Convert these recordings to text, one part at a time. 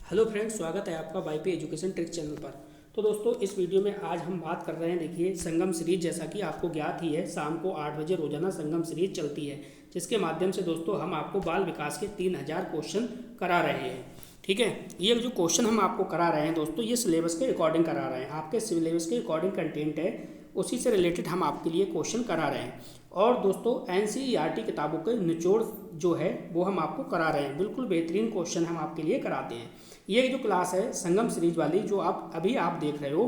Hello friends, स्वागत है आपका वाईपी एजुकेशन ट्रिक चैनल पर। तो दोस्तों, इस वीडियो में आज हम बात कर रहे हैं। देखिए, संगम सीरीज जैसा कि आपको ज्ञात ही है, शाम को 8 बजे रोजाना संगम सीरीज चलती है, जिसके माध्यम से दोस्तों हम आपको बाल विकास के 3000 क्वेश्चन करा रहे हैं। ठीक है, ये जो क्वेश्चन हम आपको करा रहे हैं दोस्तों, ये सिलेबस के अकॉर्डिंग करा रहे हैं। आपके सिलेबस के अकॉर्डिंग कंटेंट है, उसी से रिलेटेड हम आपके लिए क्वेश्चन करा रहे हैं। और दोस्तों, एनसीईआरटी किताबों के निचोड़ जो है वो हम आपको करा रहे हैं। बिल्कुल बेहतरीन क्वेश्चन हम आपके लिए कराते हैं। ये जो क्लास है संगम सीरीज वाली, जो आप देख रहे हो,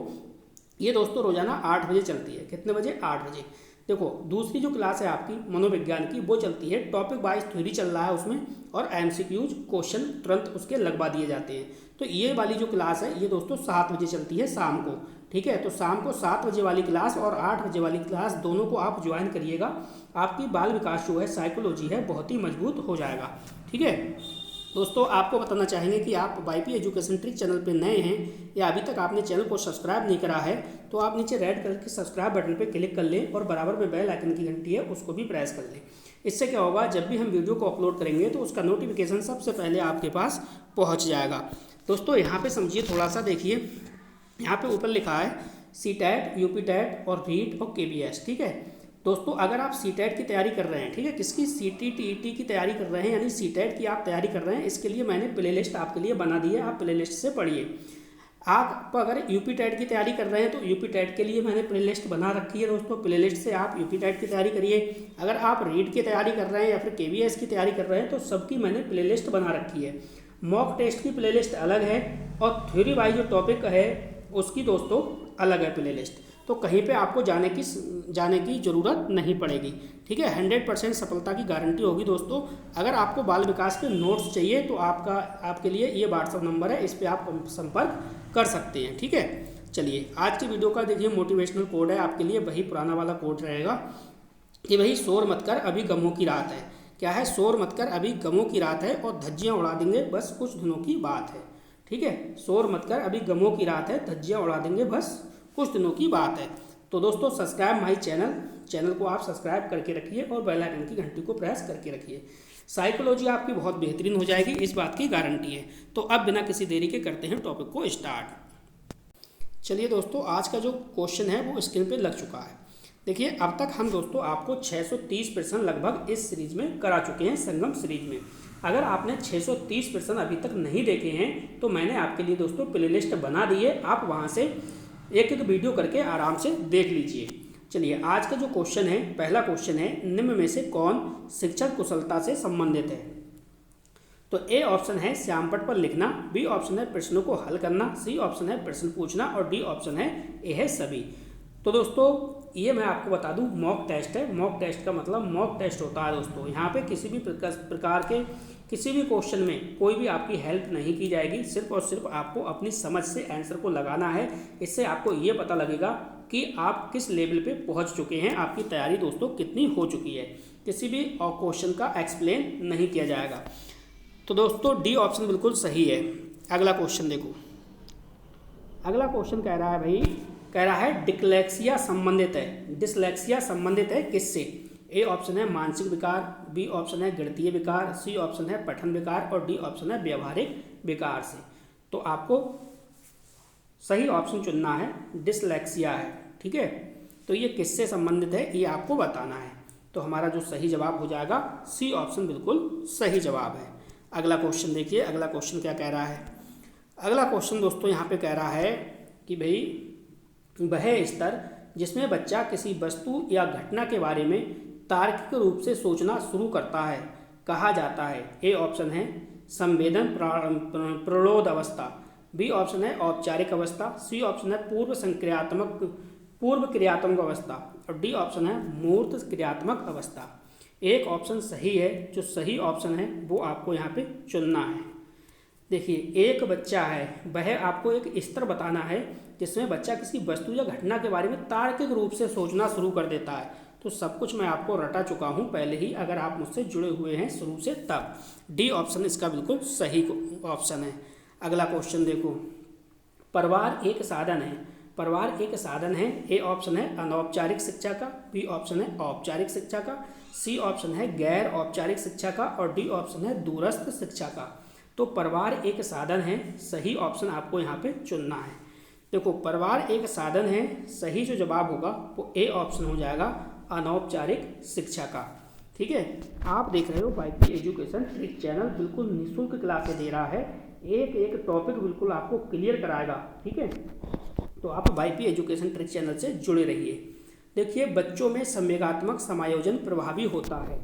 ये दोस्तों रोजाना 8 बजे चलती है। कितने बजे? 8 बजे। देखो, दूसरी जो क्लास है आपकी मनोविज्ञान की, वो चलती है टॉपिक वाइज थ्योरी चल रहा है उसमें, और एमसीक्यूज क्वेश्चन तुरंत उसके लगवा दिए जाते हैं। तो ये वाली जो क्लास है ये दोस्तों 7 बजे चलती है शाम को। ठीक है, तो शाम को 7 बजे वाली क्लास और 8 बजे वाली क्लास दोनों को आप ज्वाइन करिएगा। आपकी बाल विकास जो है, साइकोलॉजी है, बहुत ही मजबूत हो जाएगा। ठीक है दोस्तों, आपको बताना चाहेंगे कि आप वाईपी एजुकेशन ट्रिक चैनल पे नए हैं या अभी तक आपने चैनल को सब्सक्राइब नहीं करा है, तो आप नीचे रेड कलर के सब्सक्राइब बटन पे क्लिक कर लें और बराबर में बेल आइकन की घंटी है उसको भी प्रेस कर लें। इससे क्या होगा, जब भी हम वीडियो को अपलोड करेंगे तो उसका नोटिफिकेशन सबसे पहले आपके पास पहुँच जाएगा। दोस्तों, यहाँ पर समझिए, थोड़ा सा देखिए, यहाँ पर ऊपर लिखा है CTET, UPTET और रीट और KBS। ठीक है दोस्तों, अगर आप CTET की तैयारी कर रहे हैं, ठीक है, किसकी? CTET की तैयारी कर रहे हैं, यानी CTET की आप तैयारी कर रहे हैं, इसके लिए मैंने प्लेलिस्ट आपके लिए बना दी है। आप प्लेलिस्ट से पढ़िए। आप अगर UPTET की तैयारी कर रहे हैं तो UPTET के लिए मैंने प्लेलिस्ट बना रखी है दोस्तों। प्लेलिस्ट से आप UPTET की तैयारी करिए। अगर आप रीट की तैयारी कर रहे हैं या फिर KBS की तैयारी कर रहे हैं तो सबकी मैंने प्लेलिस्ट बना रखी है। मॉक टेस्ट की प्लेलिस्ट अलग है और थ्योरी वाइज जो टॉपिक है उसकी दोस्तों अलग है प्लेलिस्ट। तो कहीं पे आपको जाने की ज़रूरत नहीं पड़ेगी। ठीक है, 100% सफलता की गारंटी होगी दोस्तों। अगर आपको बाल विकास के नोट्स चाहिए तो आपके लिए ये व्हाट्सअप नंबर है, इस पर आप संपर्क कर सकते हैं। ठीक है, चलिए आज की वीडियो का देखिए मोटिवेशनल कोड है आपके लिए, वही पुराना वाला कोड रहेगा कि भाई शोर मत कर, अभी गमों की रात है। क्या है? शोर मत कर, अभी गमों की रात है, और धज्जियाँ उड़ा देंगे, बस कुछ दिनों की बात है। ठीक है, शोर मत कर, अभी गमों की रात है, धज्जियाँ उड़ा देंगे, बस कुछ दिनों की बात है। तो दोस्तों, सब्सक्राइब माई चैनल को आप सब्सक्राइब करके रखिए और बेल आइकन की घंटी को प्रेस करके रखिए। साइकोलॉजी आपकी बहुत बेहतरीन हो जाएगी, इस बात की गारंटी है। तो अब बिना किसी देरी के करते हैं टॉपिक को स्टार्ट। चलिए दोस्तों, आज का जो क्वेश्चन है वो स्क्रीन पे लग चुका है। देखिए, अब तक हम दोस्तों आपको 630 प्रश्न लगभग इस सीरीज में करा चुके हैं, संगम सीरीज में। अगर आपने 630 प्रश्न अभी तक नहीं देखे हैं तो मैंने आपके लिए दोस्तों प्लेलिस्ट बना दी है, आप वहाँ से एक एक वीडियो करके आराम से देख लीजिए। चलिए, आज का जो क्वेश्चन है, पहला क्वेश्चन है, निम्न में से कौन शिक्षण कुशलता से संबंधित है? तो ए ऑप्शन है श्यामपट्ट पर लिखना, बी ऑप्शन है प्रश्नों को हल करना, सी ऑप्शन है प्रश्न पूछना, और डी ऑप्शन है ए है सभी। तो दोस्तों, ये मैं आपको बता दूं, मॉक टेस्ट है। मॉक टेस्ट का मतलब मॉक टेस्ट होता है दोस्तों। यहाँ पे किसी भी प्रकार के किसी भी क्वेश्चन में कोई भी आपकी हेल्प नहीं की जाएगी, सिर्फ और सिर्फ आपको अपनी समझ से आंसर को लगाना है। इससे आपको ये पता लगेगा कि आप किस लेवल पे पहुँच चुके हैं, आपकी तैयारी दोस्तों कितनी हो चुकी है। किसी भी क्वेश्चन का एक्सप्लेन नहीं किया जाएगा। तो दोस्तों, डी ऑप्शन बिल्कुल सही है। अगला क्वेश्चन देखो, अगला क्वेश्चन कह रहा है भाई, कह रहा है डिस्लेक्सिया संबंधित है किससे? ए ऑप्शन है मानसिक विकार, बी ऑप्शन है गणितीय विकार, सी ऑप्शन है पठन विकार, और डी ऑप्शन है व्यवहारिक विकार से। तो आपको सही ऑप्शन चुनना है, डिस्लेक्सिया है। ठीक है, तो ये किससे संबंधित है ये आपको बताना है। तो हमारा जो सही जवाब हो जाएगा सी ऑप्शन बिल्कुल सही जवाब है। अगला क्वेश्चन देखिए, अगला क्वेश्चन क्या कह रहा है। अगला क्वेश्चन दोस्तों यहाँ पे कह रहा है कि भाई, वह स्तर जिसमें बच्चा किसी वस्तु या घटना के बारे में तार्किक रूप से सोचना शुरू करता है कहा जाता है? ए ऑप्शन है संवेदन प्रौढ़ अवस्था, बी ऑप्शन है औपचारिक अवस्था, सी ऑप्शन है पूर्व क्रियात्मक अवस्था, और डी ऑप्शन है मूर्त क्रियात्मक अवस्था। एक ऑप्शन सही है, जो सही ऑप्शन है वो आपको यहाँ पे चुनना है। देखिए, एक बच्चा है, वह आपको एक स्तर बताना है जिसमें बच्चा किसी वस्तु या घटना के बारे में तार्किक रूप से सोचना शुरू कर देता है। तो सब कुछ मैं आपको रटा चुका हूँ पहले ही, अगर आप मुझसे जुड़े हुए हैं शुरू से तब। डी ऑप्शन इसका बिल्कुल सही ऑप्शन है। अगला क्वेश्चन देखो, परिवार एक साधन है, परिवार एक साधन है। ए ऑप्शन है अनौपचारिक शिक्षा का, बी ऑप्शन है औपचारिक शिक्षा का, सी ऑप्शन है गैर औपचारिक शिक्षा का, और डी ऑप्शन है दूरस्थ शिक्षा का। तो परिवार एक साधन है, सही ऑप्शन आपको यहाँ पे चुनना है। देखो परिवार एक साधन है, सही जो जवाब होगा वो ए ऑप्शन हो जाएगा, अनौपचारिक शिक्षा का। ठीक है, आप देख रहे हो वाईपी एजुकेशन ट्रिक चैनल बिल्कुल निःशुल्क क्लासें दे रहा है, एक एक टॉपिक बिल्कुल आपको क्लियर कराएगा। ठीक है, तो आप वाईपी एजुकेशन ट्रिक चैनल से जुड़े रहिए। देखिए बच्चों में संवेगात्मक समायोजन प्रभावी होता है,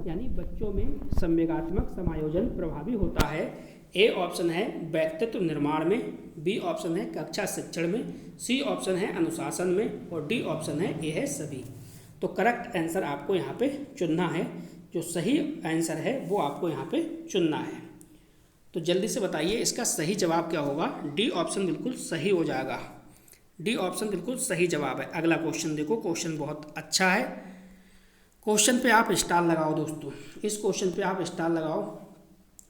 यानी बच्चों में संवेगात्मक समायोजन प्रभावी होता है। ए ऑप्शन है व्यक्तित्व निर्माण में, बी ऑप्शन है कक्षा शिक्षण में, सी ऑप्शन है अनुशासन में और डी ऑप्शन है ए है सभी। तो करेक्ट आंसर आपको यहाँ पे चुनना है, जो सही आंसर है वो आपको यहाँ पे चुनना है। तो जल्दी से बताइए इसका सही जवाब क्या होगा। डी ऑप्शन बिल्कुल सही हो जाएगा, डी ऑप्शन बिल्कुल सही जवाब है। अगला क्वेश्चन देखो, क्वेश्चन बहुत अच्छा है। क्वेश्चन पे आप स्टार लगाओ दोस्तों, इस क्वेश्चन पे आप स्टार लगाओ।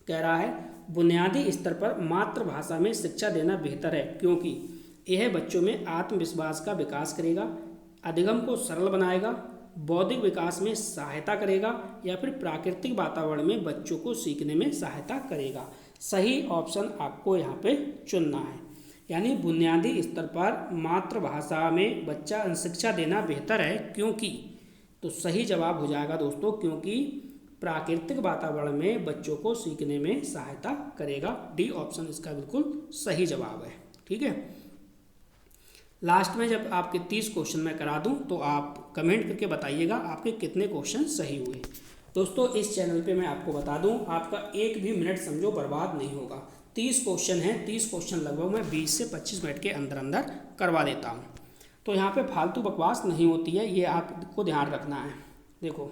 कह रहा है बुनियादी स्तर पर मातृभाषा में शिक्षा देना बेहतर है क्योंकि यह बच्चों में आत्मविश्वास का विकास करेगा, अधिगम को सरल बनाएगा, बौद्धिक विकास में सहायता करेगा या फिर प्राकृतिक वातावरण में बच्चों को सीखने में सहायता करेगा। सही ऑप्शन आपको यहाँ पे चुनना है, यानी बुनियादी स्तर पर मातृभाषा में बच्चा शिक्षा देना बेहतर है क्योंकि, तो सही जवाब हो जाएगा दोस्तों क्योंकि प्राकृतिक वातावरण में बच्चों को सीखने में सहायता करेगा। डी ऑप्शन इसका बिल्कुल सही जवाब है। ठीक है, लास्ट में जब आपके 30 क्वेश्चन मैं करा दूं तो आप कमेंट करके बताइएगा आपके कितने क्वेश्चन सही हुए। दोस्तों इस चैनल पे मैं आपको बता दूं आपका एक भी मिनट समझो बर्बाद नहीं होगा। 30 क्वेश्चन हैं, 30 क्वेश्चन लगभग मैं 20 से 25 मिनट के अंदर अंदर करवा देता हूँ। तो यहाँ पे फालतू बकवास नहीं होती है, ये आपको ध्यान रखना है। देखो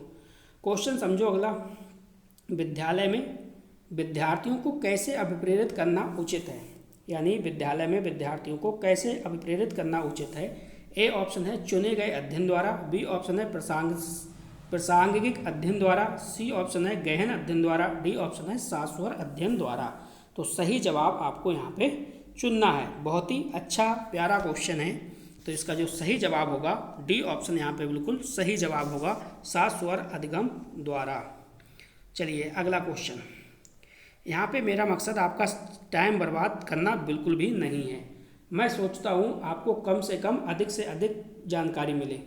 क्वेश्चन समझो अगला, विद्यालय में विद्यार्थियों को कैसे अभिप्रेरित करना उचित है, यानी विद्यालय में विद्यार्थियों को कैसे अभिप्रेरित करना उचित है। ए ऑप्शन है चुने गए अध्ययन द्वारा, बी ऑप्शन है प्रासंगिक अध्ययन द्वारा, सी ऑप्शन है गहन अध्ययन द्वारा, डी ऑप्शन है शाश्वत अध्ययन द्वारा। तो सही जवाब आपको यहाँ पे चुनना है। बहुत ही अच्छा प्यारा क्वेश्चन है, तो इसका जो सही जवाब होगा डी ऑप्शन यहाँ पे बिल्कुल सही जवाब होगा, शाश्वत अधिगम द्वारा। चलिए अगला क्वेश्चन, यहाँ पे मेरा मकसद आपका टाइम बर्बाद करना बिल्कुल भी नहीं है। मैं सोचता हूँ आपको कम से कम अधिक से अधिक जानकारी मिले।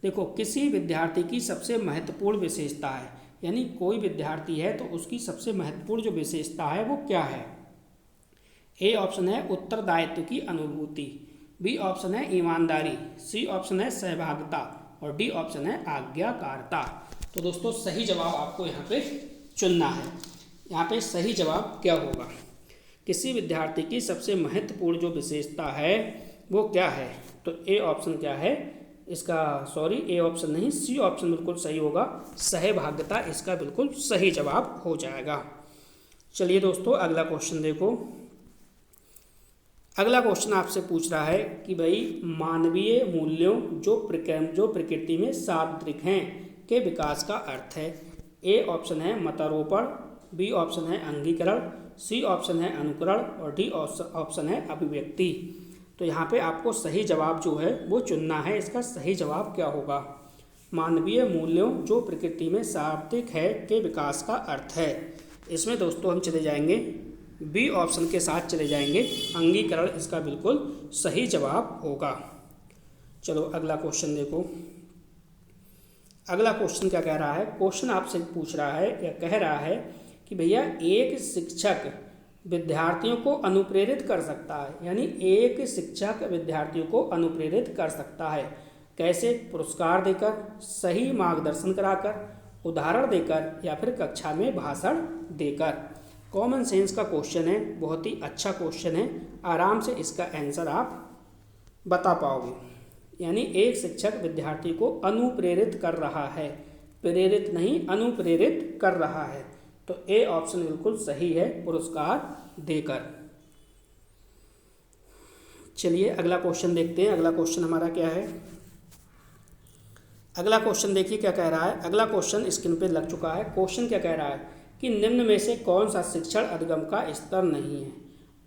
देखो किसी विद्यार्थी की सबसे महत्वपूर्ण विशेषता है, यानी कोई विद्यार्थी है तो उसकी सबसे महत्वपूर्ण जो विशेषता है वो क्या है। ए ऑप्शन है उत्तरदायित्व की अनुभूति, बी ऑप्शन है ईमानदारी, सी ऑप्शन है सहभागिता और डी ऑप्शन है आज्ञाकारिता। तो दोस्तों सही जवाब आपको यहाँ पे चुनना है। यहाँ पे सही जवाब क्या होगा, किसी विद्यार्थी की सबसे महत्वपूर्ण जो विशेषता है वो क्या है। तो ए ऑप्शन क्या है इसका, सॉरी ए ऑप्शन नहीं, सी ऑप्शन बिल्कुल सही होगा, सहभागिता इसका बिल्कुल सही जवाब हो जाएगा। चलिए दोस्तों अगला क्वेश्चन देखो। अगला क्वेश्चन आपसे पूछ रहा है कि भाई मानवीय मूल्यों जो प्रकृति में सार्वत्रिक हैं के विकास का अर्थ है। ए ऑप्शन है मतारोपण, बी ऑप्शन है अंगीकरण, सी ऑप्शन है अनुकरण और डी ऑप्शन है अभिव्यक्ति। तो यहाँ पे आपको सही जवाब जो है वो चुनना है। इसका सही जवाब क्या होगा, मानवीय मूल्यों जो प्रकृति में सार्वत्रिक है के विकास का अर्थ है। इसमें दोस्तों हम चले जाएंगे बी ऑप्शन के साथ चले जाएंगे, अंगीकरण इसका बिल्कुल सही जवाब होगा। चलो अगला क्वेश्चन देखो। अगला क्वेश्चन क्या कह रहा है, क्वेश्चन आपसे पूछ रहा है या कह रहा है कि भैया एक शिक्षक विद्यार्थियों को अनुप्रेरित कर सकता है, यानी एक शिक्षक विद्यार्थियों को अनुप्रेरित कर सकता है। कैसे, पुरस्कार देकर, सही मार्गदर्शन कराकर, उदाहरण देकर या फिर कक्षा में भाषण देकर। कॉमन सेंस का क्वेश्चन है, बहुत ही अच्छा क्वेश्चन है, आराम से इसका आंसर आप बता पाओगे। यानी एक शिक्षक विद्यार्थी को अनुप्रेरित कर रहा है, प्रेरित नहीं अनुप्रेरित कर रहा है। तो ए ऑप्शन बिल्कुल सही है, पुरस्कार देकर। चलिए अगला क्वेश्चन देखते हैं। अगला क्वेश्चन हमारा क्या है, अगला क्वेश्चन देखिए क्या कह रहा है। अगला क्वेश्चन स्क्रीन पे लग चुका है। क्वेश्चन क्या कह रहा है कि निम्न में से कौन सा शिक्षण अधिगम का स्तर नहीं है।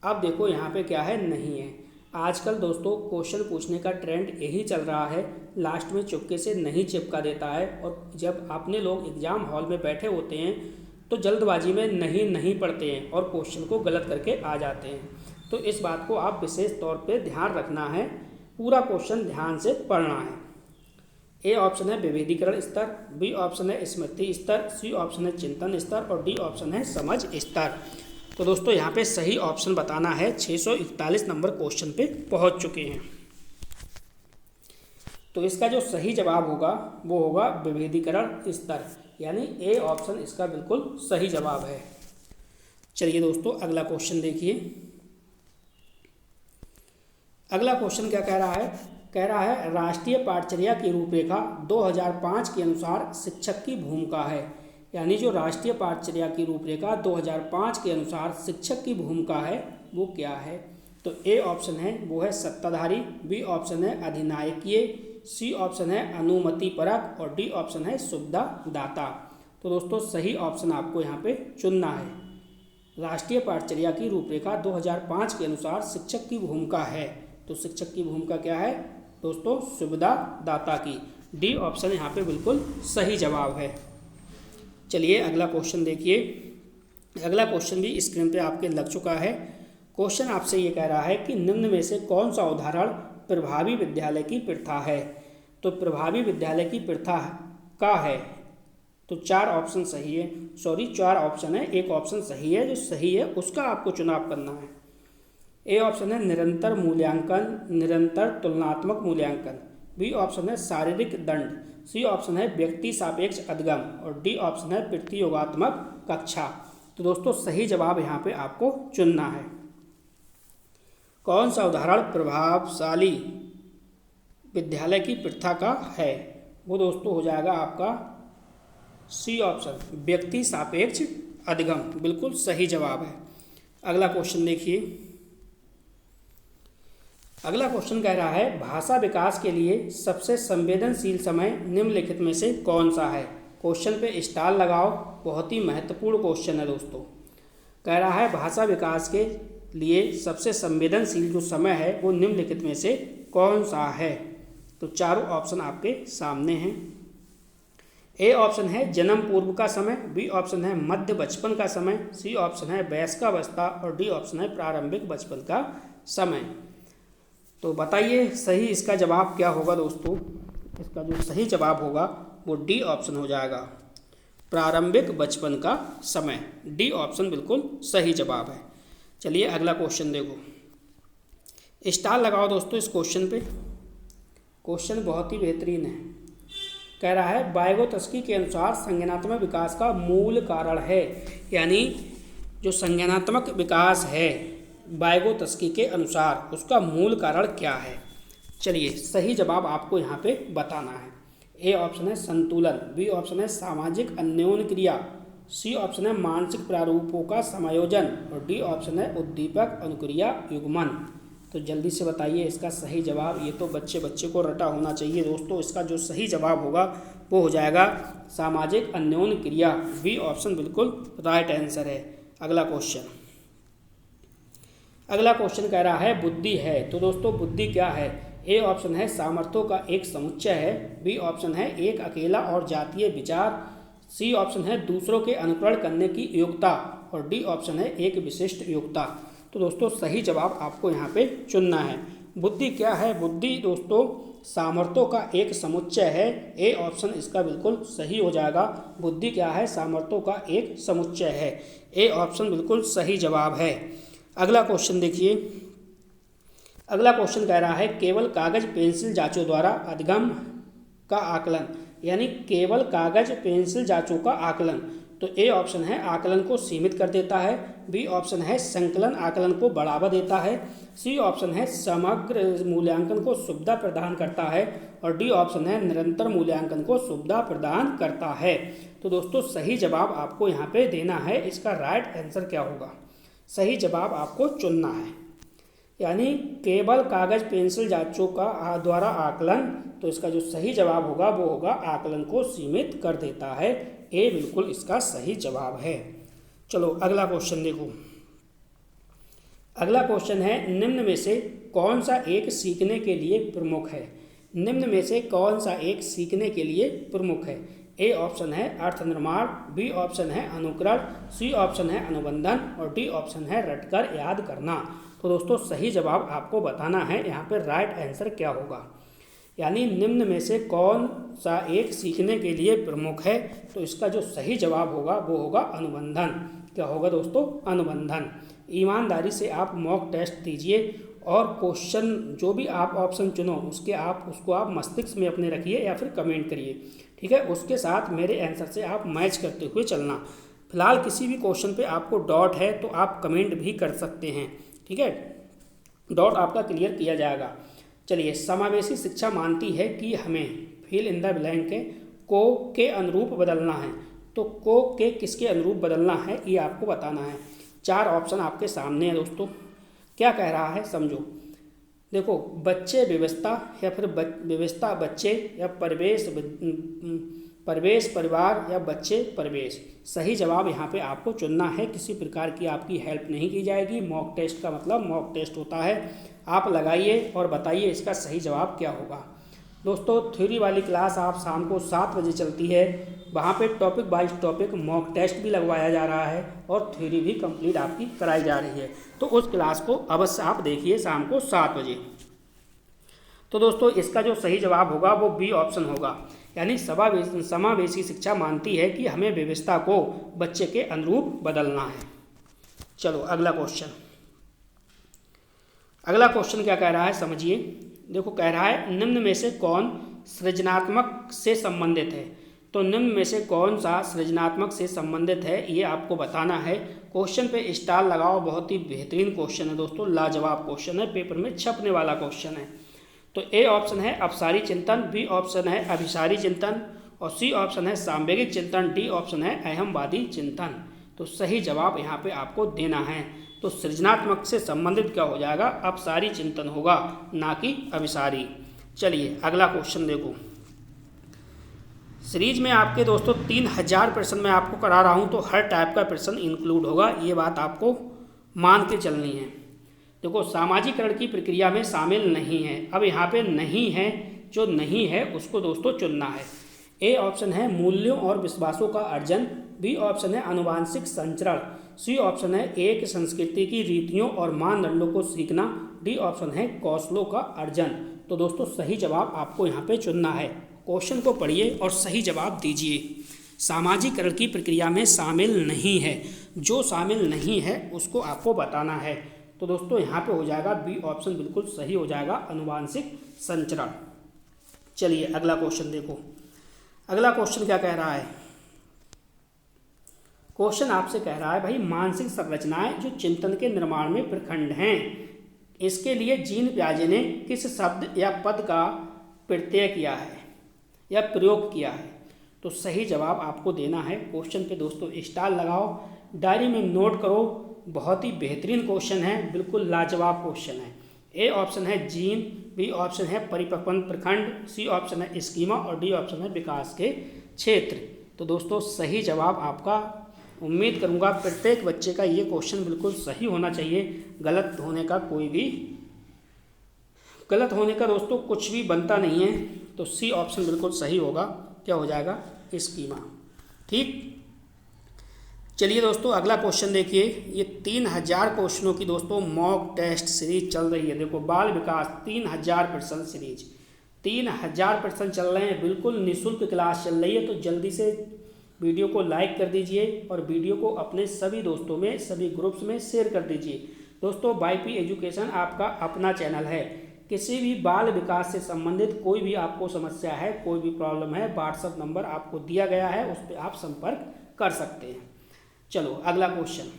अब देखो यहाँ पे क्या है, नहीं है। आजकल दोस्तों क्वेश्चन पूछने का ट्रेंड यही चल रहा है, लास्ट में चुपके से नहीं चिपका देता है। और जब अपने लोग एग्ज़ाम हॉल में बैठे होते हैं तो जल्दबाजी में नहीं पढ़ते हैं और क्वेश्चन को गलत करके आ जाते हैं। तो इस बात को आप विशेष तौर पे ध्यान रखना है, पूरा क्वेश्चन ध्यान से पढ़ना है। ए ऑप्शन है विभेदीकरण स्तर, बी ऑप्शन है स्मृति स्तर, सी ऑप्शन है चिंतन स्तर और डी ऑप्शन है समझ स्तर। तो दोस्तों यहाँ पे सही ऑप्शन बताना है। 641 नंबर क्वेश्चन पे पहुँच चुके हैं। तो इसका जो सही जवाब होगा वो होगा विभेदीकरण स्तर, यानी ए ऑप्शन इसका बिल्कुल सही जवाब है। चलिए दोस्तों अगला क्वेश्चन देखिए। अगला क्वेश्चन क्या कह रहा है? कह रहा है राष्ट्रीय पाठचर्या की रूपरेखा 2005 के अनुसार शिक्षक की भूमिका है। यानी जो राष्ट्रीय पाठचर्या की रूपरेखा 2005 के अनुसार शिक्षक की भूमिका है वो क्या है? तो ए ऑप्शन है वो है सत्ताधारी, बी ऑप्शन है अधिनायकीय, सी ऑप्शन है अनुमति परक और डी ऑप्शन है सुविधा दाता। तो दोस्तों सही ऑप्शन आपको यहाँ पे चुनना है। राष्ट्रीय पाठचर्या की रूपरेखा 2005 के अनुसार शिक्षक की भूमिका है, तो शिक्षक की भूमिका क्या है दोस्तों? सुविधा दाता की। डी ऑप्शन यहाँ पे बिल्कुल सही जवाब है। चलिए अगला क्वेश्चन देखिए। अगला क्वेश्चन भी स्क्रीन पे आपके लग चुका है। क्वेश्चन आपसे ये कह रहा है कि निम्न में से कौन सा उदाहरण प्रभावी विद्यालय की प्रथा है? तो प्रभावी विद्यालय की प्रथा का है, तो 4 ऑप्शन सही है, 4 ऑप्शन है, एक ऑप्शन सही है। जो सही है उसका आपको चुनाव करना है। ए ऑप्शन है निरंतर मूल्यांकन, निरंतर तुलनात्मक मूल्यांकन, बी ऑप्शन है शारीरिक दंड, सी ऑप्शन है व्यक्ति सापेक्ष अधिगम और डी ऑप्शन है प्रतियोगात्मक कक्षा। तो दोस्तों सही जवाब यहाँ पे आपको चुनना है। कौन सा उदाहरण प्रभावशाली विद्यालय की प्रथा का है? वो दोस्तों हो जाएगा आपका सी ऑप्शन, व्यक्ति सापेक्ष अधिगम, बिल्कुल सही जवाब है। अगला क्वेश्चन देखिए। अगला क्वेश्चन कह रहा है भाषा विकास के लिए सबसे संवेदनशील समय निम्नलिखित में से कौन सा है? क्वेश्चन पे स्टार लगाओ, बहुत ही महत्वपूर्ण क्वेश्चन है दोस्तों। कह रहा है भाषा विकास के लिए सबसे संवेदनशील जो समय है वो निम्नलिखित में से कौन सा है? तो 4 ऑप्शन आपके सामने हैं। ए ऑप्शन है जन्म पूर्व का समय, बी ऑप्शन है मध्य बचपन का समय, सी ऑप्शन है वयस्कावस्था और डी ऑप्शन है प्रारंभिक बचपन का समय। तो बताइए सही इसका जवाब क्या होगा दोस्तों? इसका जो सही जवाब होगा वो डी ऑप्शन हो जाएगा, प्रारंभिक बचपन का समय। डी ऑप्शन बिल्कुल सही जवाब है। चलिए अगला क्वेश्चन देखो। स्टार लगाओ दोस्तों इस क्वेश्चन पे। क्वेश्चन बहुत ही बेहतरीन है। कह रहा है वाइगोत्स्की के अनुसार संज्ञानात्मक विकास का मूल कारण है। यानी जो संज्ञानात्मक विकास है वाइगोत्स्की के अनुसार उसका मूल कारण क्या है? चलिए सही जवाब आपको यहाँ पे बताना है। ए ऑप्शन है संतुलन, बी ऑप्शन है सामाजिक अन्योन्य क्रिया, सी ऑप्शन है मानसिक प्रारूपों का समायोजन और डी ऑप्शन है उद्दीपक अनुक्रिया युग्मन। तो जल्दी से बताइए इसका सही जवाब। ये तो बच्चे को रटा होना चाहिए दोस्तों। इसका जो सही जवाब होगा वो हो जाएगा सामाजिक अन्योन्य क्रिया। बी ऑप्शन बिल्कुल राइट आंसर है। अगला क्वेश्चन कह रहा है बुद्धि है। तो दोस्तों बुद्धि क्या है? ए ऑप्शन है सामर्थ्यों का एक समुच्चय है, बी ऑप्शन है एक अकेला और जातीय विचार, सी ऑप्शन है दूसरों के अनुकरण करने की योग्यता और डी ऑप्शन है एक विशिष्ट योग्यता। तो दोस्तों सही जवाब आपको यहाँ पे चुनना है। बुद्धि क्या है? बुद्धि दोस्तों सामर्थ्यों का एक समुच्चय है। ए ऑप्शन इसका बिल्कुल सही हो जाएगा। बुद्धि क्या है? सामर्थ्यों का एक समुच्चय है। ए ऑप्शन बिल्कुल सही जवाब है। अगला क्वेश्चन देखिए। अगला क्वेश्चन कह रहा है केवल कागज पेंसिल जांचों द्वारा अधिगम का आकलन, यानी केवल कागज पेंसिल जांचों का आकलन। तो ए ऑप्शन है आकलन को सीमित कर देता है, बी ऑप्शन है संकलन आकलन को बढ़ावा देता है, सी ऑप्शन है समग्र मूल्यांकन को सुविधा प्रदान करता है और डी ऑप्शन है निरंतर मूल्यांकन को सुविधा प्रदान करता है। तो दोस्तों सही जवाब आपको यहाँ पे देना है। इसका राइट आंसर क्या होगा? सही जवाब आपको चुनना है। यानी केवल कागज पेंसिल जांचों का द्वारा आकलन, तो इसका जो सही जवाब होगा वो होगा आकलन को सीमित कर देता है। ए बिल्कुल इसका सही जवाब है। चलो अगला क्वेश्चन देखो। अगला क्वेश्चन है निम्न में से कौन सा एक सीखने के लिए प्रमुख है? निम्न में से कौन सा एक सीखने के लिए प्रमुख है? ए ऑप्शन है अर्थ निर्माण, बी ऑप्शन है अनुकरण, सी ऑप्शन है अनुबंधन और डी ऑप्शन है रटकर याद करना। तो दोस्तों सही जवाब आपको बताना है, यहाँ पर राइट आंसर क्या होगा, यानी निम्न में से कौन सा एक सीखने के लिए प्रमुख है। तो इसका जो सही जवाब होगा वो होगा अनुबंधन। क्या होगा दोस्तों? अनुबंधन। ईमानदारी से आप मॉक टेस्ट दीजिए और क्वेश्चन जो भी आप ऑप्शन चुनो उसको आप मस्तिष्क में अपने रखिए या फिर कमेंट करिए, ठीक है। उसके साथ मेरे आंसर से आप मैच करते हुए चलना। फिलहाल किसी भी क्वेश्चन पे आपको डाउट है तो आप कमेंट भी कर सकते हैं, ठीक है, डाउट आपका क्लियर किया जाएगा। चलिए, समावेशी शिक्षा मानती है कि हमें फिल इन द ब्लैंक को के अनुरूप बदलना है। तो को के किसके अनुरूप बदलना है ये आपको बताना है। 4 ऑप्शन आपके सामने है दोस्तों। क्या कह रहा है समझो। देखो, बच्चे व्यवस्था या फिर व्यवस्था बच्चे या परिवेश परिवार या बच्चे परिवेश। सही जवाब यहाँ पे आपको चुनना है। किसी प्रकार की आपकी हेल्प नहीं की जाएगी। मॉक टेस्ट का मतलब मॉक टेस्ट होता है। आप लगाइए और बताइए इसका सही जवाब क्या होगा। दोस्तों थ्योरी वाली क्लास आप शाम को 7 बजे चलती है। वहाँ पे topic wise topic mock test भी लगवाया जा रहा है और थ्योरी भी कंप्लीट आपकी कराई जा रही है। तो उस क्लास को अवश्य आप देखिए शाम को 7 बजे। तो दोस्तों इसका जो सही जवाब होगा वो बी ऑप्शन होगा, यानी समावेशी शिक्षा मानती है कि हमें व्यवस्था को बच्चे के अनुरूप बदलना है। चलो अगला क्वेश्चन क्या कह रहा है समझिए। देखो, कह रहा है निम्न में से कौन सृजनात्मक से संबंधित है। तो निम्न में से कौन सा सृजनात्मक से संबंधित है ये आपको बताना है। क्वेश्चन पे स्टार लगाओ। बहुत ही बेहतरीन क्वेश्चन है दोस्तों, लाजवाब क्वेश्चन है, पेपर में छपने वाला क्वेश्चन है। तो ए ऑप्शन है अपसारी चिंतन, बी ऑप्शन है अभिसारी चिंतन और सी ऑप्शन है सामवेगिक चिंतन, डी ऑप्शन है अहमवादी चिंतन। तो सही जवाब यहाँ पे आपको देना है। तो सृजनात्मक से संबंधित क्या हो जाएगा? अपसारी चिंतन होगा, ना कि अभिसारी। चलिए अगला क्वेश्चन देखो। सीरीज में आपके दोस्तों 3000 प्रश्न मैं आपको करा रहा हूँ, तो हर टाइप का प्रश्न इंक्लूड होगा, ये बात आपको मान के चलनी है। देखो, सामाजिकरण की प्रक्रिया में शामिल नहीं है। अब यहाँ पे नहीं है, जो नहीं है उसको दोस्तों चुनना है। ए ऑप्शन है मूल्यों और विश्वासों का अर्जन, बी ऑप्शन है आनुवांशिक संचरण, सी ऑप्शन है एक संस्कृति की रीतियों और मानदंडों को सीखना, डी ऑप्शन है कौशलों का अर्जन। तो दोस्तों सही जवाब आपको यहाँ पे चुनना है। क्वेश्चन को पढ़िए और सही जवाब दीजिए। सामाजिकरण की प्रक्रिया में शामिल नहीं है, जो शामिल नहीं है उसको आपको बताना है। तो दोस्तों यहाँ पे हो जाएगा बी ऑप्शन बिल्कुल सही हो जाएगा, आनुवांशिक संचरण। चलिए अगला क्वेश्चन देखो। अगला क्वेश्चन क्या कह रहा है। क्वेश्चन आपसे कह रहा है भाई, मानसिक संरचनाएं जो चिंतन के निर्माण में प्रखंड हैं, इसके लिए जीन पियाजे ने किस शब्द या पद का प्रत्यय किया है या प्रयोग किया है। तो सही जवाब आपको देना है। क्वेश्चन पे दोस्तों स्टार लगाओ, डायरी में नोट करो। बहुत ही बेहतरीन क्वेश्चन है, बिल्कुल लाजवाब क्वेश्चन है। ए ऑप्शन है जीन, बी ऑप्शन है परिपक्वन प्रखंड, सी ऑप्शन है स्कीमा और डी ऑप्शन है विकास के क्षेत्र। तो दोस्तों सही जवाब आपका, उम्मीद करूंगा प्रत्येक बच्चे का ये क्वेश्चन बिल्कुल सही होना चाहिए। गलत होने का दोस्तों कुछ भी बनता नहीं है। तो सी ऑप्शन बिल्कुल सही होगा। क्या हो जाएगा? स्कीमा। ठीक, चलिए दोस्तों अगला क्वेश्चन देखिए। ये 3000 क्वेश्चनों की दोस्तों मॉक टेस्ट सीरीज चल रही है। देखो, बाल विकास 3000 प्रश्न सीरीज, 3000 प्रश्न चल रहे हैं, बिल्कुल निःशुल्क क्लास चल रही है। तो जल्दी से वीडियो को लाइक कर दीजिए और वीडियो को अपने सभी दोस्तों में, सभी ग्रुप्स में शेयर कर दीजिए। दोस्तों YP एजुकेशन आपका अपना चैनल है। किसी भी बाल विकास से संबंधित कोई भी आपको समस्या है, कोई भी प्रॉब्लम है, व्हाट्सएप नंबर आपको दिया गया है, उस पर आप संपर्क कर सकते हैं। चलो अगला क्वेश्चन,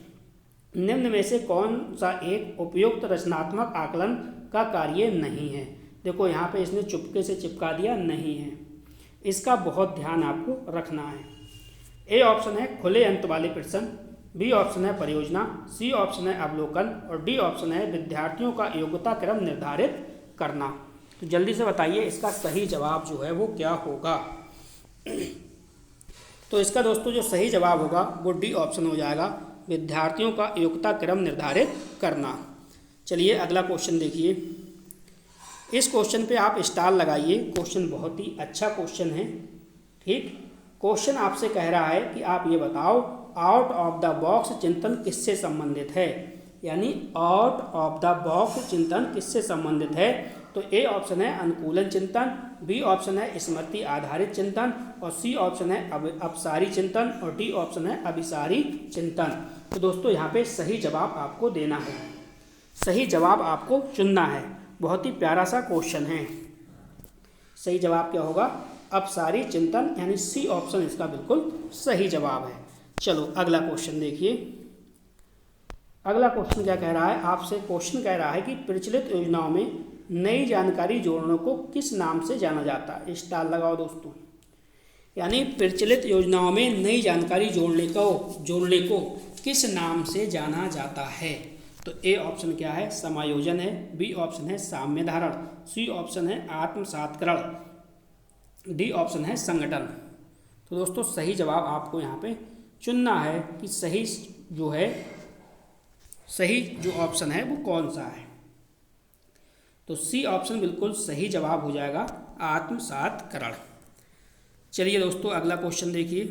निम्न में से कौन सा एक उपयुक्त रचनात्मक आकलन का कार्य नहीं है। देखो यहाँ पे इसने चुपके से चिपका दिया, नहीं है। इसका बहुत ध्यान आपको रखना है। ए ऑप्शन है खुले अंत वाले प्रश्न, बी ऑप्शन है परियोजना, सी ऑप्शन है अवलोकन और डी ऑप्शन है विद्यार्थियों का योग्यता क्रम निर्धारित करना। तो जल्दी से बताइए इसका सही जवाब जो है वो क्या होगा। तो इसका दोस्तों जो सही जवाब होगा वो डी ऑप्शन हो जाएगा, विद्यार्थियों का योग्यता क्रम निर्धारित करना। चलिए अगला क्वेश्चन देखिए। इस क्वेश्चन पे आप स्टार लगाइए। क्वेश्चन बहुत ही अच्छा क्वेश्चन है। ठीक, क्वेश्चन आपसे कह रहा है कि आप ये बताओ आउट ऑफ द बॉक्स चिंतन किससे संबंधित है, यानी आउट ऑफ द बॉक्स चिंतन किससे संबंधित है। तो ए ऑप्शन है अनुकूलन चिंतन, बी ऑप्शन है स्मृति आधारित चिंतन, और सी ऑप्शन है अपसारी चिंतन, और डी ऑप्शन है अभिसारी चिंतन। तो दोस्तों यहाँ पे सही जवाब आपको देना है, सही जवाब आपको चुनना है। बहुत ही प्यारा सा क्वेश्चन है। सही जवाब क्या होगा, अपसारी चिंतन, यानी सी ऑप्शन इसका बिल्कुल सही जवाब है। चलो अगला क्वेश्चन देखिए। अगला क्वेश्चन क्या कह रहा है, आपसे क्वेश्चन कह रहा है कि प्रचलित योजनाओं में नई जानकारी जोड़ने को किस नाम से जाना जाता है। स्टार लगाओ दोस्तों। यानी प्रचलित योजनाओं में नई जानकारी जोड़ने को किस नाम से जाना जाता है। तो ए ऑप्शन क्या है, समायोजन है, बी ऑप्शन है साम्य धारण, सी ऑप्शन है आत्मसात्करण, डी ऑप्शन है संगठन। तो दोस्तों सही जवाब आपको यहाँ पे चुनना है कि सही जो ऑप्शन है वो कौन सा है। तो सी ऑप्शन बिल्कुल सही जवाब हो जाएगा, आत्मसात्करण। चलिए दोस्तों अगला क्वेश्चन देखिए।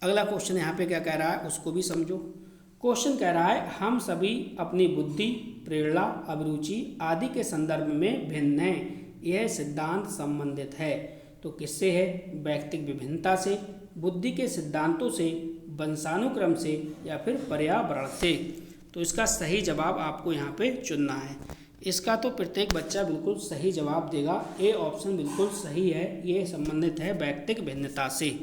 अगला क्वेश्चन यहाँ पे क्या कह रहा है उसको भी समझो। क्वेश्चन कह रहा है हम सभी अपनी बुद्धि, प्रेरणा, अभिरुचि आदि के संदर्भ में भिन्न हैं, यह सिद्धांत संबंधित है। तो किससे है, व्यक्तिक विभिन्नता से, बुद्धि के सिद्धांतों से, वंशानुक्रम से, या फिर पर्यावरण से। तो इसका सही जवाब आपको यहाँ पे चुनना है। इसका तो प्रत्येक बच्चा बिल्कुल सही जवाब देगा। ए ऑप्शन बिल्कुल सही है, ये संबंधित है व्यक्तिक भिन्नता से।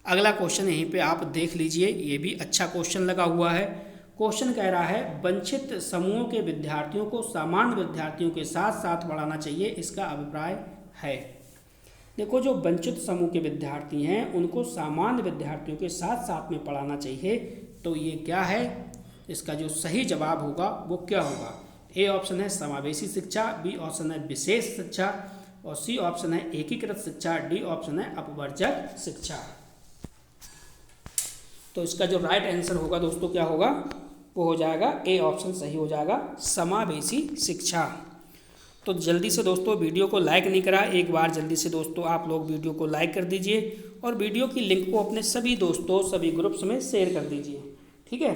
अगला क्वेश्चन यहीं पे आप देख लीजिए, ये भी अच्छा क्वेश्चन लगा हुआ है। क्वेश्चन कह रहा है वंचित समूहों के विद्यार्थियों को सामान्य विद्यार्थियों के साथ साथ पढ़ाना चाहिए, इसका अभिप्राय है। देखो जो वंचित समूह के विद्यार्थी हैं उनको सामान्य विद्यार्थियों के साथ साथ में पढ़ाना चाहिए। तो ये क्या है, इसका जो सही जवाब होगा वो क्या होगा। ए ऑप्शन है समावेशी शिक्षा, बी ऑप्शन है विशेष शिक्षा, और सी ऑप्शन है एकीकृत शिक्षा, डी ऑप्शन है अपवर्जक शिक्षा। तो इसका जो राइट आंसर होगा दोस्तों क्या होगा, वो हो जाएगा ए ऑप्शन सही हो जाएगा, समावेशी शिक्षा। तो जल्दी से दोस्तों वीडियो को लाइक नहीं करा, एक बार जल्दी से दोस्तों आप लोग वीडियो को लाइक कर दीजिए और वीडियो की लिंक को अपने सभी दोस्तों सभी ग्रुप्स में शेयर कर दीजिए, ठीक है।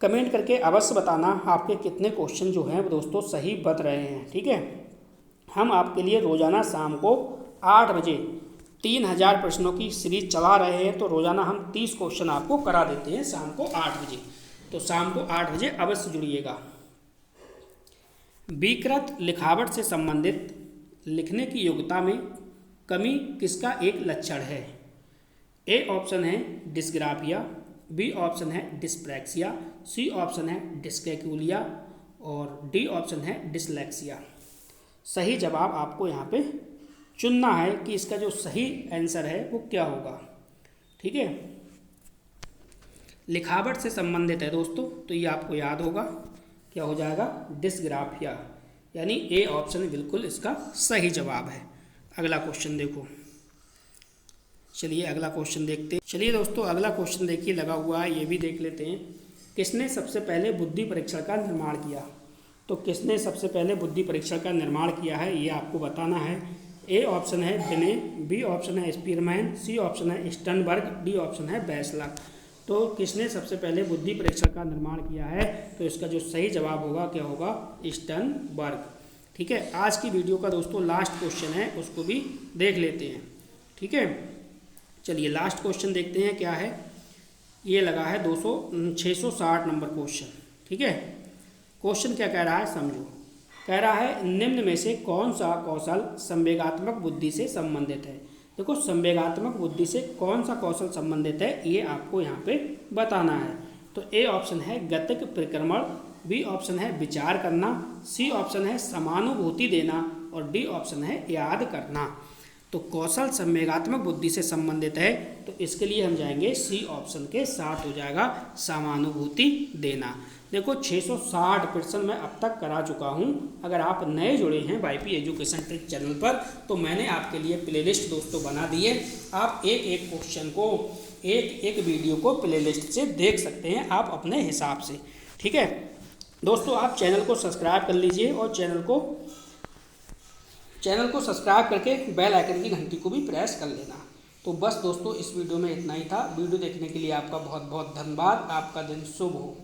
कमेंट करके अवश्य बताना आपके कितने क्वेश्चन जो हैं वो दोस्तों सही बत रहे हैं, ठीक है। हम आपके लिए रोज़ाना शाम को 8 बजे 3000 प्रश्नों की सीरीज चला रहे हैं। तो रोज़ाना हम 30 क्वेश्चन आपको करा देते हैं शाम को 8 बजे। तो शाम को 8 बजे अवश्य जुड़िएगा। विकृत लिखावट से संबंधित लिखने की योग्यता में कमी किसका एक लक्षण है। ए ऑप्शन है डिस्ग्राफिया, बी ऑप्शन है डिस्प्रैक्सिया, सी ऑप्शन है डिस्कैकुलिया, और डी ऑप्शन है डिसलेक्सिया। सही जवाब आपको यहाँ पे चुनना है कि इसका जो सही आंसर है वो क्या होगा, ठीक है। लिखावट से संबंधित है दोस्तों, तो ये आपको याद होगा क्या हो जाएगा, डिस्ग्राफिया, यानी ए ऑप्शन बिल्कुल इसका सही जवाब है। अगला क्वेश्चन देखो। चलिए अगला क्वेश्चन देखते हैं। चलिए दोस्तों अगला क्वेश्चन देखिए लगा हुआ है, ये भी देख लेते हैं। किसने सबसे पहले बुद्धि परीक्षण का निर्माण किया। तो किसने सबसे पहले बुद्धि परीक्षण का निर्माण किया है ये आपको बताना है। ए ऑप्शन है बिने, बी ऑप्शन है स्पीरमैन, सी ऑप्शन है स्टर्नबर्ग, डी ऑप्शन है बैचलर। तो किसने सबसे पहले बुद्धि परीक्षण का निर्माण किया है, तो इसका जो सही जवाब होगा क्या होगा, स्टर्नबर्ग, ठीक है। आज की वीडियो का दोस्तों लास्ट क्वेश्चन है, उसको भी देख लेते हैं, ठीक है। चलिए लास्ट क्वेश्चन देखते हैं क्या है। ये लगा है 660 नंबर क्वेश्चन, ठीक है। क्वेश्चन क्या कह रहा है समझो। कह रहा है निम्न में से कौन सा कौशल संवेगात्मक बुद्धि से संबंधित है। देखो संवेगात्मक बुद्धि से कौन सा कौशल संबंधित है ये आपको यहाँ पे बताना है। तो ए ऑप्शन है गतिक परिक्रमण, बी ऑप्शन है विचार करना, सी ऑप्शन है समानुभूति देना, और डी ऑप्शन है याद करना। तो कौशल संवेगात्मक बुद्धि से संबंधित है, तो इसके लिए हम जाएंगे सी ऑप्शन के साथ, हो जाएगा समानुभूति देना। देखो 660 प्रश्न मैं अब तक करा चुका हूँ। अगर आप नए जुड़े हैं वाईपी एजुकेशन ट्रिक चैनल पर, तो मैंने आपके लिए प्लेलिस्ट दोस्तों बना दी है। आप एक एक क्वेश्चन को एक एक वीडियो को प्लेलिस्ट से देख सकते हैं आप अपने हिसाब से, ठीक है। दोस्तों आप चैनल को सब्सक्राइब कर लीजिए और चैनल को सब्सक्राइब करके बेल आइकन की घंटी को भी प्रेस कर लेना। तो बस दोस्तों इस वीडियो में इतना ही था। वीडियो देखने के लिए आपका बहुत बहुत धन्यवाद। आपका दिन शुभ हो।